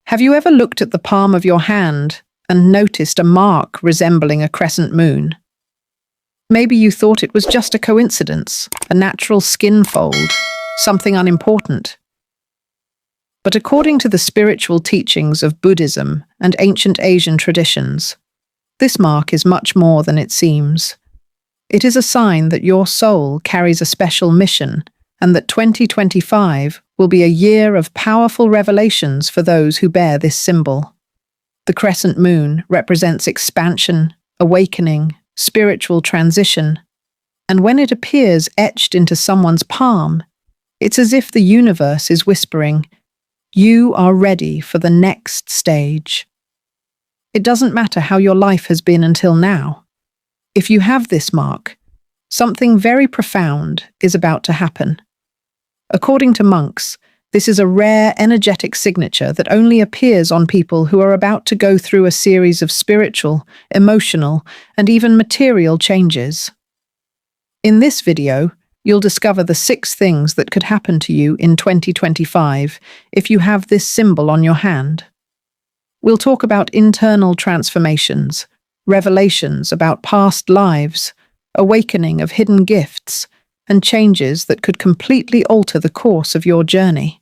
Have you ever looked at the palm of your hand and noticed a mark resembling a crescent moon? Maybe you thought it was just a coincidence, a natural skin fold, something unimportant. But according to the spiritual teachings of Buddhism and ancient Asian traditions, this mark is much more than it seems. It is a sign that your soul carries a special mission and that 2025 will be a year of powerful revelations for those who bear this symbol. The crescent moon represents expansion, awakening, spiritual transition, and when it appears etched into someone's palm, it's as if the universe is whispering, "You are ready for the next stage." It doesn't matter how your life has been until now. If you have this mark, something very profound is about to happen. According to monks, this is a rare energetic signature that only appears on people who are about to go through a series of spiritual, emotional, and even material changes. In this video, you'll discover the 6 things that could happen to you in 2025 if you have this symbol on your hand. We'll talk about internal transformations, revelations about past lives, awakening of hidden gifts, and changes that could completely alter the course of your journey.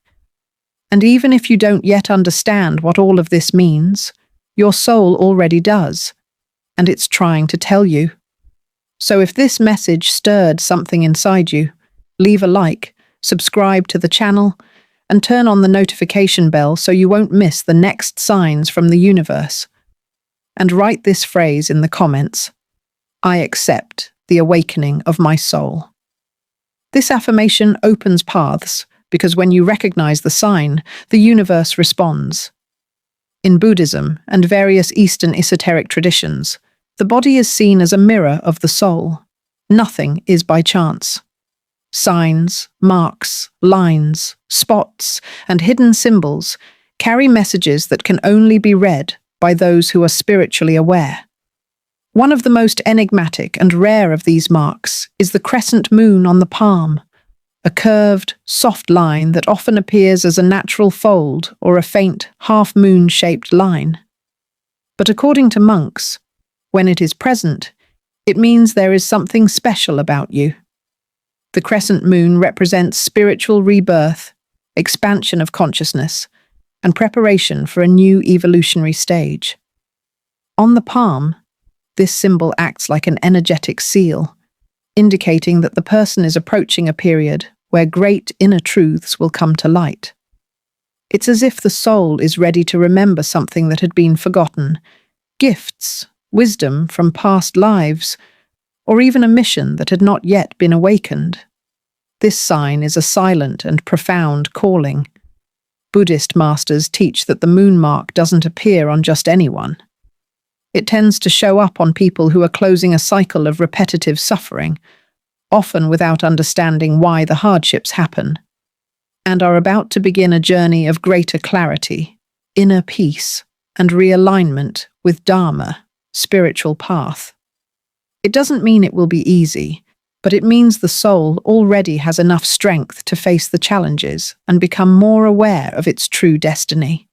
And even if you don't yet understand what all of this means, your soul already does, and it's trying to tell you. So if this message stirred something inside you, leave a like, subscribe to the channel, and turn on the notification bell so you won't miss the next signs from the universe. And write this phrase in the comments: "I accept the awakening of my soul." This affirmation opens paths because when you recognize the sign, the universe responds. In Buddhism and various Eastern esoteric traditions, the body is seen as a mirror of the soul. Nothing is by chance. Signs, marks, lines, spots, and hidden symbols carry messages that can only be read by those who are spiritually aware. One of the most enigmatic and rare of these marks is the crescent moon on the palm, a curved, soft line that often appears as a natural fold or a faint, half-moon-shaped line. But according to monks, when it is present, it means there is something special about you. The crescent moon represents spiritual rebirth, expansion of consciousness, and preparation for a new evolutionary stage. On the palm, this symbol acts like an energetic seal, indicating that the person is approaching a period where great inner truths will come to light. It's as if the soul is ready to remember something that had been forgotten, gifts, wisdom from past lives, or even a mission that had not yet been awakened. This sign is a silent and profound calling. Buddhist masters teach that the moon mark doesn't appear on just anyone. It tends to show up on people who are closing a cycle of repetitive suffering, often without understanding why the hardships happen, and are about to begin a journey of greater clarity, inner peace, and realignment with Dharma, spiritual path. It doesn't mean it will be easy, but it means the soul already has enough strength to face the challenges and become more aware of its true destiny.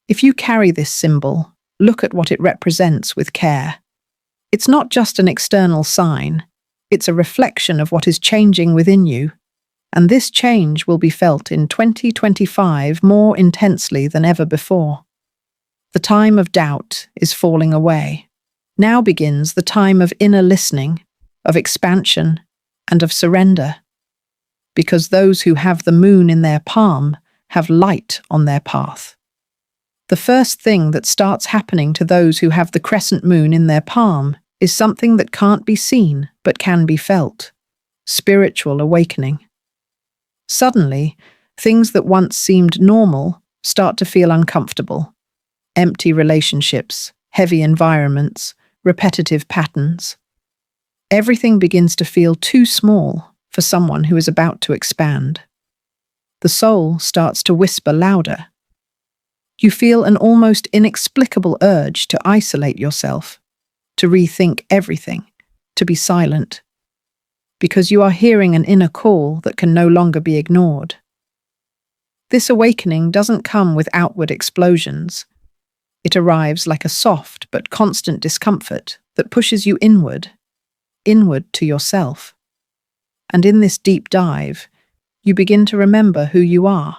If you carry this symbol, look at what it represents with care. It's not just an external sign, it's a reflection of what is changing within you, and this change will be felt in 2025 more intensely than ever before. The time of doubt is falling away. Now begins the time of inner listening, of expansion, and of surrender. Because those who have the moon in their palm have light on their path. The first thing that starts happening to those who have the crescent moon in their palm is something that can't be seen but can be felt: spiritual awakening. Suddenly, things that once seemed normal start to feel uncomfortable. Empty relationships, heavy environments, repetitive patterns. Everything begins to feel too small for someone who is about to expand. The soul starts to whisper louder. You feel an almost inexplicable urge to isolate yourself, to rethink everything, to be silent, because you are hearing an inner call that can no longer be ignored. This awakening doesn't come with outward explosions. It arrives like a soft but constant discomfort that pushes you inward to yourself. And in this deep dive, you begin to remember who you are.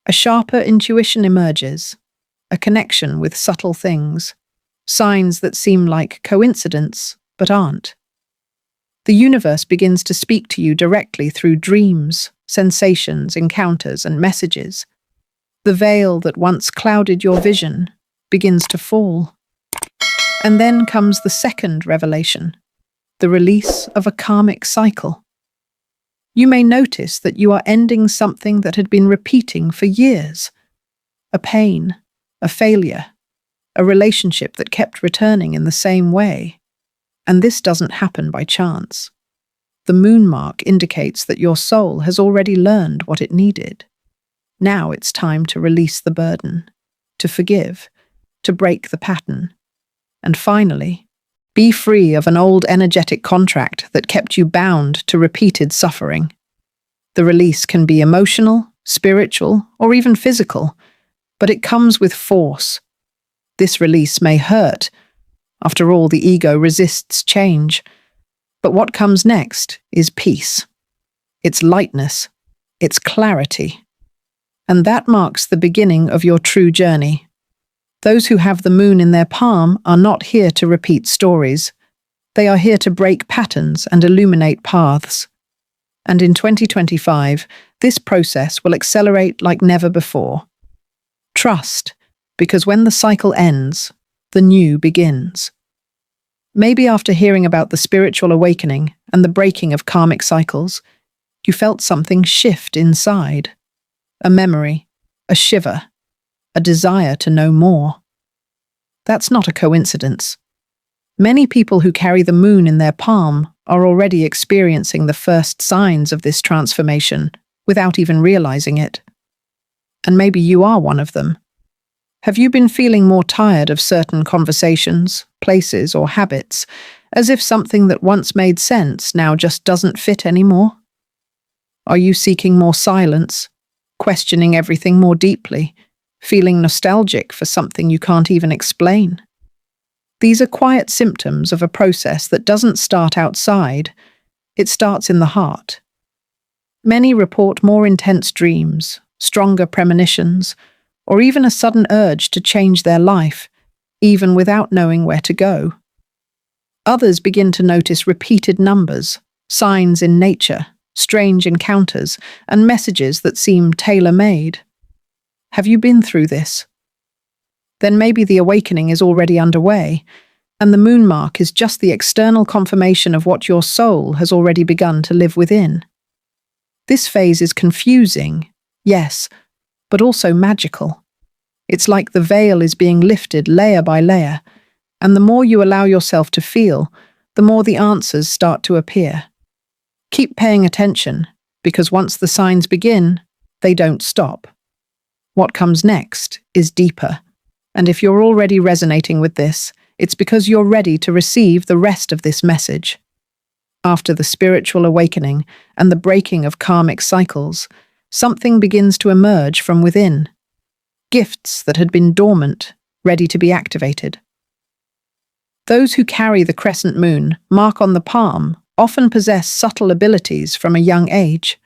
A sharper intuition emerges, a connection with subtle things, signs that seem like coincidence but aren't. The universe begins to speak to you directly through dreams, sensations, encounters, and messages. The veil that once clouded your vision begins to fall. And then comes the second revelation, the release of a karmic cycle. You may notice that you are ending something that had been repeating for years. A pain, a failure, a relationship that kept returning in the same way. And this doesn't happen by chance. The moon mark indicates that your soul has already learned what it needed. Now it's time to release the burden, to forgive, to break the pattern. And finally, be free of an old energetic contract that kept you bound to repeated suffering. The release can be emotional, spiritual, or even physical, but it comes with force. This release may hurt. After all, the ego resists change. But what comes next is peace. It's lightness. It's clarity. And that marks the beginning of your true journey. Those who have the moon in their palm are not here to repeat stories. They are here to break patterns and illuminate paths. And in 2025, this process will accelerate like never before. Trust, because when the cycle ends, the new begins. Maybe after hearing about the spiritual awakening and the breaking of karmic cycles, you felt something shift inside. A memory, a shiver, a desire to know more. That's not a coincidence. Many people who carry the moon in their palm are already experiencing the first signs of this transformation without even realizing it. And maybe you are one of them. Have you been feeling more tired of certain conversations, places, or habits, as if something that once made sense now just doesn't fit anymore? Are you seeking more silence, questioning everything more deeply, feeling nostalgic for something you can't even explain? These are quiet symptoms of a process that doesn't start outside, it starts in the heart. Many report more intense dreams, stronger premonitions, or even a sudden urge to change their life, even without knowing where to go. Others begin to notice repeated numbers, signs in nature, strange encounters, and messages that seem tailor-made. Have you been through this? Then maybe the awakening is already underway, and the moon mark is just the external confirmation of what your soul has already begun to live within. This phase is confusing, yes, but also magical. It's like the veil is being lifted layer by layer, and the more you allow yourself to feel, the more the answers start to appear. Keep paying attention, because once the signs begin, they don't stop. What comes next is deeper, and if you're already resonating with this, it's because you're ready to receive the rest of this message. After the spiritual awakening and the breaking of karmic cycles, something begins to emerge from within. Gifts that had been dormant, ready to be activated. Those who carry the crescent moon mark on the palm often possess subtle abilities from a young age.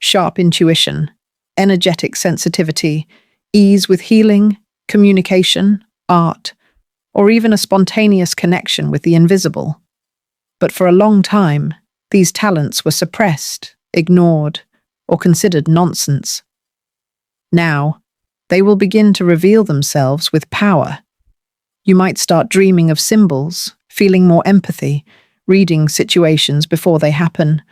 Sharp intuition, energetic sensitivity, ease with healing, communication, art, or even a spontaneous connection with the invisible. But for a long time, these talents were suppressed, ignored, or considered nonsense. Now, they will begin to reveal themselves with power. You might start dreaming of symbols, feeling more empathy, reading situations before they happen,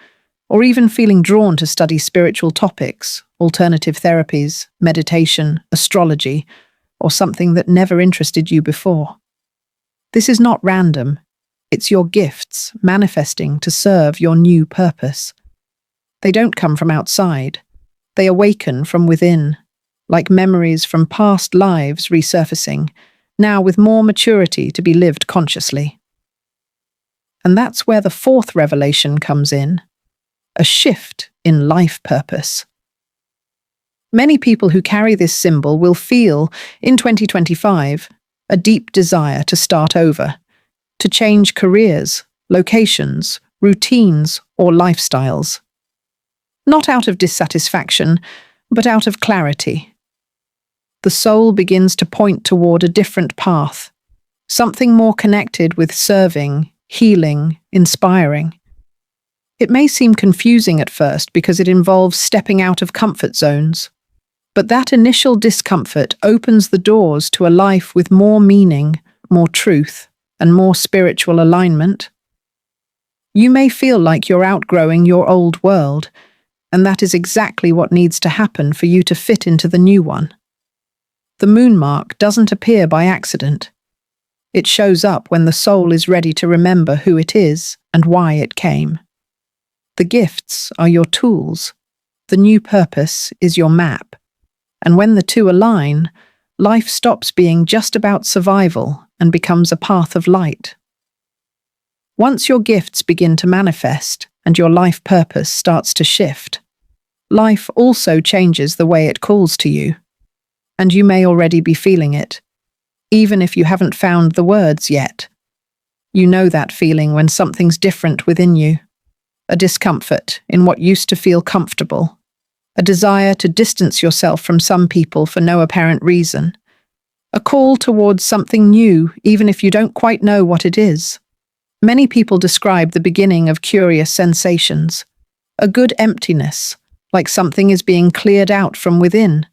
or even feeling drawn to study spiritual topics, alternative therapies, meditation, astrology, or something that never interested you before. This is not random. It's your gifts manifesting to serve your new purpose. They don't come from outside. They awaken from within, like memories from past lives resurfacing, now with more maturity to be lived consciously. And that's where the fourth revelation comes in, a shift in life purpose. Many people who carry this symbol will feel, in 2025, a deep desire to start over, to change careers, locations, routines, or lifestyles. Not out of dissatisfaction, but out of clarity. The soul begins to point toward a different path, something more connected with serving, healing, inspiring. It may seem confusing at first because it involves stepping out of comfort zones, but that initial discomfort opens the doors to a life with more meaning, more truth, and more spiritual alignment. You may feel like you're outgrowing your old world, and that is exactly what needs to happen for you to fit into the new one. The moon mark doesn't appear by accident. It shows up when the soul is ready to remember who it is and why it came. The gifts are your tools. The new purpose is your map. And when the two align, life stops being just about survival and becomes a path of light. Once your gifts begin to manifest and your life purpose starts to shift, life also changes the way it calls to you. And you may already be feeling it, even if you haven't found the words yet. You know that feeling when something's different within you. A discomfort in what used to feel comfortable. A desire to distance yourself from some people for no apparent reason. A call towards something new, even if you don't quite know what it is. Many people describe the beginning of curious sensations. A good emptiness, like something is being cleared out from within.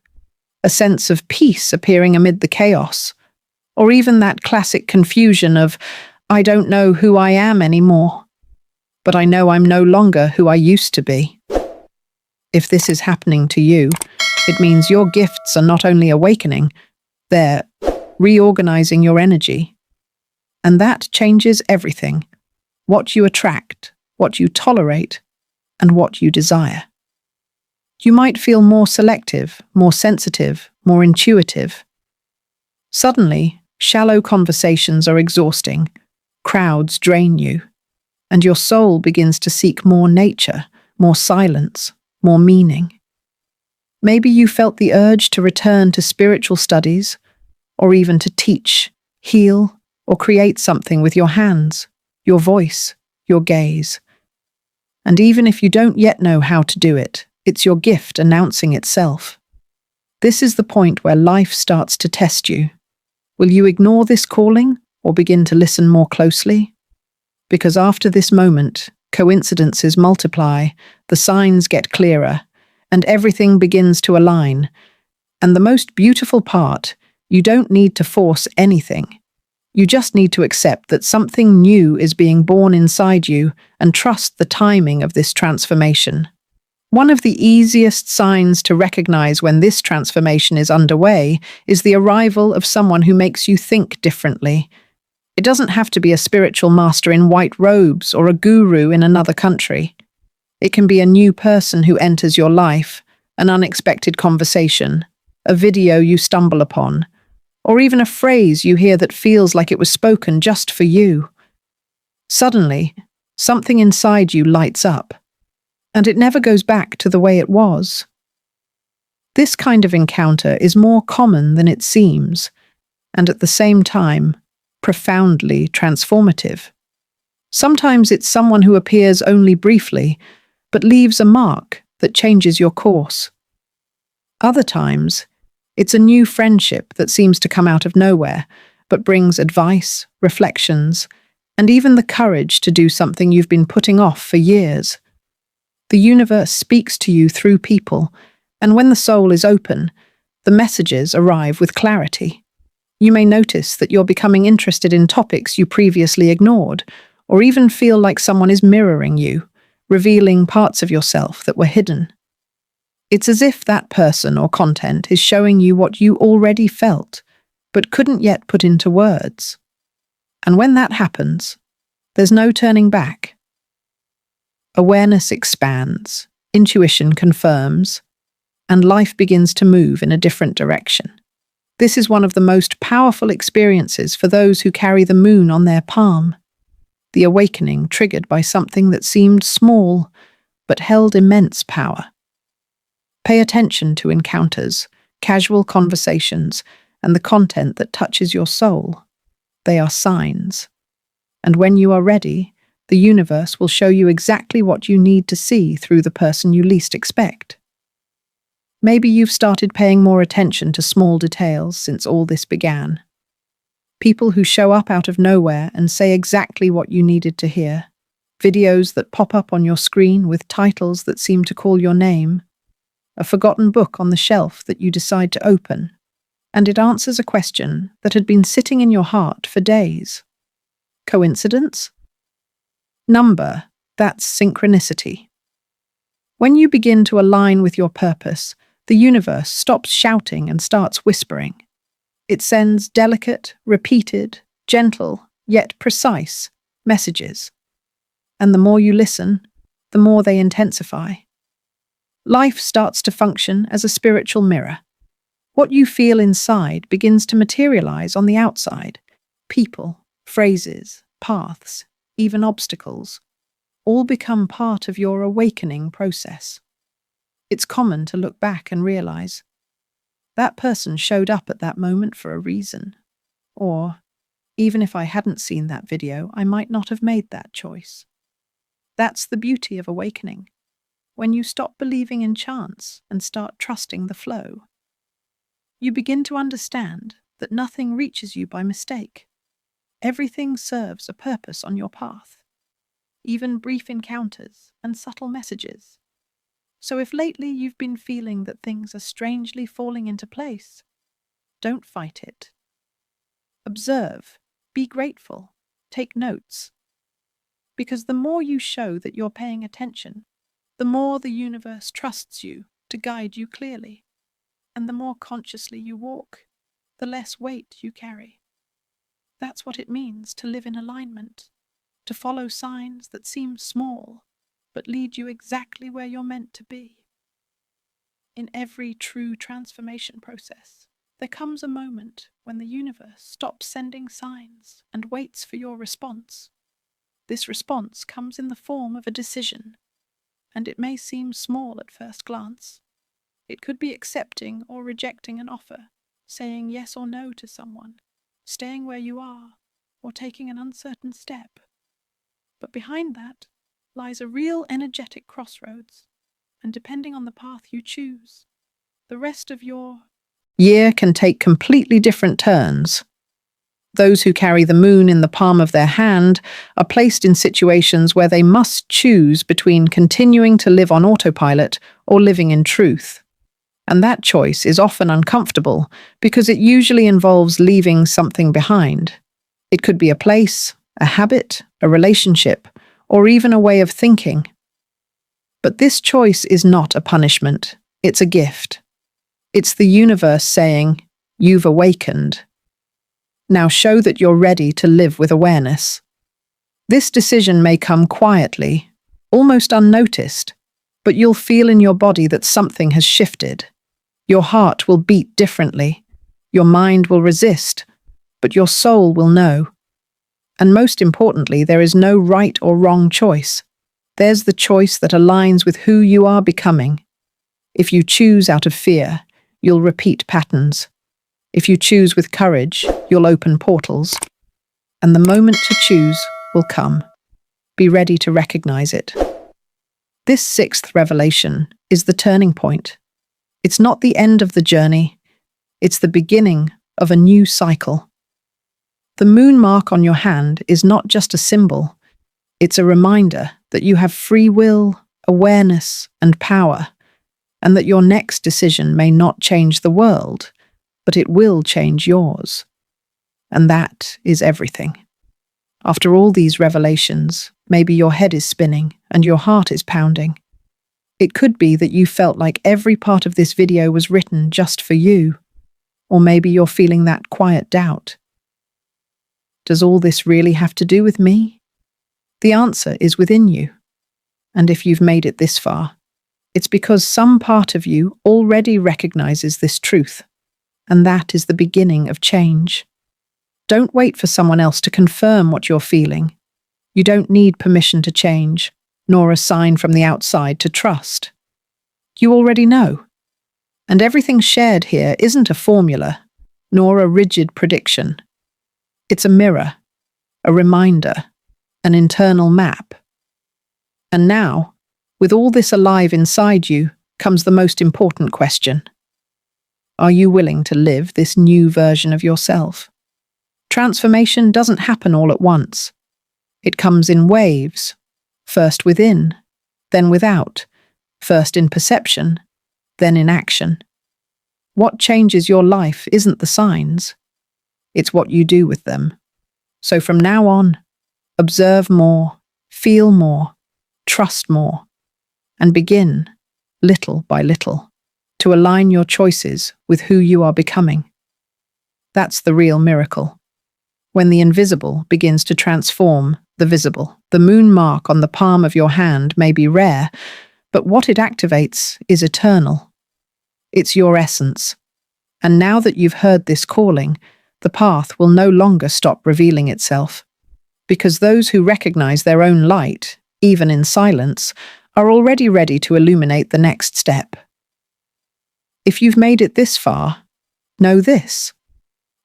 A sense of peace appearing amid the chaos. Or even that classic confusion of, I don't know who I am anymore, but I know I'm no longer who I used to be. If this is happening to you, it means your gifts are not only awakening, they're reorganizing your energy. And that changes everything. What you attract, what you tolerate, and what you desire. You might feel more selective, more sensitive, more intuitive. Suddenly, shallow conversations are exhausting, crowds drain you, and your soul begins to seek more nature, more silence, more meaning. Maybe you felt the urge to return to spiritual studies, or even to teach, heal, or create something with your hands, your voice, your gaze. And even if you don't yet know how to do it, it's your gift announcing itself. This is the point where life starts to test you. Will you ignore this calling or begin to listen more closely? Because after this moment, coincidences multiply, the signs get clearer, and everything begins to align. And the most beautiful part, you don't need to force anything. You just need to accept that something new is being born inside you and trust the timing of this transformation. One of the easiest signs to recognize when this transformation is underway is the arrival of someone who makes you think differently. It doesn't have to be a spiritual master in white robes or a guru in another country. It can be a new person who enters your life, an unexpected conversation, a video you stumble upon, or even a phrase you hear that feels like it was spoken just for you. Suddenly, something inside you lights up, and it never goes back to the way it was. This kind of encounter is more common than it seems, and at the same time, profoundly transformative. Sometimes it's someone who appears only briefly, but leaves a mark that changes your course. Other times, it's a new friendship that seems to come out of nowhere, but brings advice, reflections, and even the courage to do something you've been putting off for years. The universe speaks to you through people, and when the soul is open, the messages arrive with clarity. You may notice that you're becoming interested in topics you previously ignored, or even feel like someone is mirroring you, revealing parts of yourself that were hidden. It's as if that person or content is showing you what you already felt, but couldn't yet put into words. And when that happens, there's no turning back. Awareness expands, intuition confirms, and life begins to move in a different direction. This is one of the most powerful experiences for those who carry the moon on their palm. The awakening triggered by something that seemed small, but held immense power. Pay attention to encounters, casual conversations, and the content that touches your soul. They are signs. And when you are ready, the universe will show you exactly what you need to see through the person you least expect. Maybe you've started paying more attention to small details since all this began. People who show up out of nowhere and say exactly what you needed to hear. Videos that pop up on your screen with titles that seem to call your name. A forgotten book on the shelf that you decide to open. And it answers a question that had been sitting in your heart for days. Coincidence? Number, that's synchronicity. When you begin to align with your purpose, the universe stops shouting and starts whispering. It sends delicate, repeated, gentle, yet precise messages. And the more you listen, the more they intensify. Life starts to function as a spiritual mirror. What you feel inside begins to materialize on the outside. People, phrases, paths, even obstacles, all become part of your awakening process. It's common to look back and realize, that person showed up at that moment for a reason. Or, even if I hadn't seen that video, I might not have made that choice. That's the beauty of awakening, when you stop believing in chance and start trusting the flow. You begin to understand that nothing reaches you by mistake. Everything serves a purpose on your path, even brief encounters and subtle messages. So if lately you've been feeling that things are strangely falling into place, don't fight it. Observe, be grateful, take notes. Because the more you show that you're paying attention, the more the universe trusts you to guide you clearly. And the more consciously you walk, the less weight you carry. That's what it means to live in alignment, to follow signs that seem small, but lead you exactly where you're meant to be. In every true transformation process, there comes a moment when the universe stops sending signs and waits for your response. This response comes in the form of a decision, and it may seem small at first glance. It could be accepting or rejecting an offer, saying yes or no to someone, staying where you are, or taking an uncertain step. But behind that lies a real energetic crossroads, and depending on the path you choose, the rest of your year can take completely different turns. Those who carry the moon in the palm of their hand are placed in situations where they must choose between continuing to live on autopilot or living in truth. And that choice is often uncomfortable because it usually involves leaving something behind. It could be a place, a habit, a relationship, or even a way of thinking. But this choice is not a punishment, it's a gift. It's the universe saying, "You've awakened. Now show that you're ready to live with awareness." This decision may come quietly, almost unnoticed, but you'll feel in your body that something has shifted. Your heart will beat differently, your mind will resist, but your soul will know. And most importantly, there is no right or wrong choice. There's the choice that aligns with who you are becoming. If you choose out of fear, you'll repeat patterns. If you choose with courage, you'll open portals. And the moment to choose will come. Be ready to recognize it. This sixth revelation is the turning point. It's not the end of the journey. It's the beginning of a new cycle. The moon mark on your hand is not just a symbol. It's a reminder that you have free will, awareness, and power, and that your next decision may not change the world, but it will change yours. And that is everything. After all these revelations, maybe your head is spinning and your heart is pounding. It could be that you felt like every part of this video was written just for you, or maybe you're feeling that quiet doubt. Does all this really have to do with me? The answer is within you. And if you've made it this far, it's because some part of you already recognizes this truth, and that is the beginning of change. Don't wait for someone else to confirm what you're feeling. You don't need permission to change, nor a sign from the outside to trust. You already know. And everything shared here isn't a formula, nor a rigid prediction. It's a mirror, a reminder, an internal map. And now, with all this alive inside you, comes the most important question. Are you willing to live this new version of yourself? Transformation doesn't happen all at once. It comes in waves, first within, then without, first in perception, then in action. What changes your life isn't the signs, it's what you do with them. So from now on, observe more, feel more, trust more, and begin, little by little, to align your choices with who you are becoming. That's the real miracle. When the invisible begins to transform the visible. The moon mark on the palm of your hand may be rare, but what it activates is eternal. It's your essence. And now that you've heard this calling, the path will no longer stop revealing itself. Because those who recognize their own light, even in silence, are already ready to illuminate the next step. If you've made it this far, know this.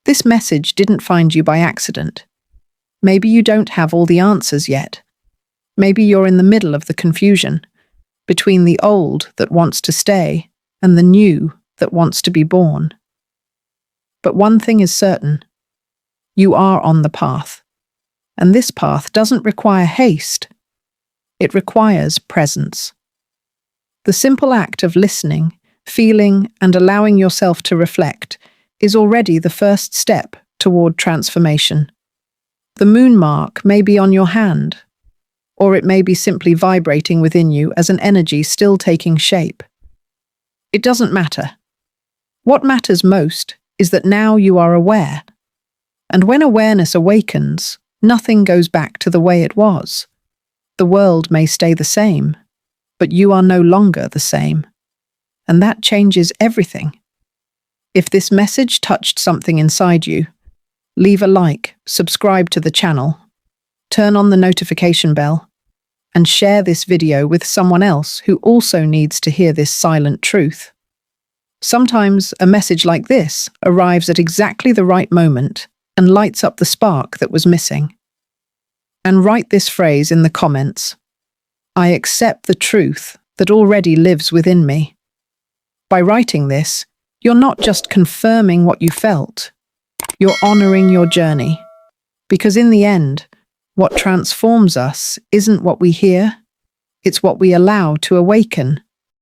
This message didn't find you by accident. Maybe you don't have all the answers yet. Maybe you're in the middle of the confusion, between the old that wants to stay and the new that wants to be born. But one thing is certain. You are on the path. And this path doesn't require haste. It requires presence. The simple act of listening, feeling, and allowing yourself to reflect is already the first step toward transformation. The moon mark may be on your hand, or it may be simply vibrating within you as an energy still taking shape. It doesn't matter. What matters most is that now you are aware. And when awareness awakens, nothing goes back to the way it was. The world may stay the same, but you are no longer the same. And that changes everything. If this message touched something inside you, leave a like, subscribe to the channel, turn on the notification bell, and share this video with someone else who also needs to hear this silent truth. Sometimes a message like this arrives at exactly the right moment and lights up the spark that was missing. And write this phrase in the comments. I accept the truth that already lives within me. By writing this, you're not just confirming what you felt, you're honoring your journey. Because in the end, what transforms us isn't what we hear, it's what we allow to awaken.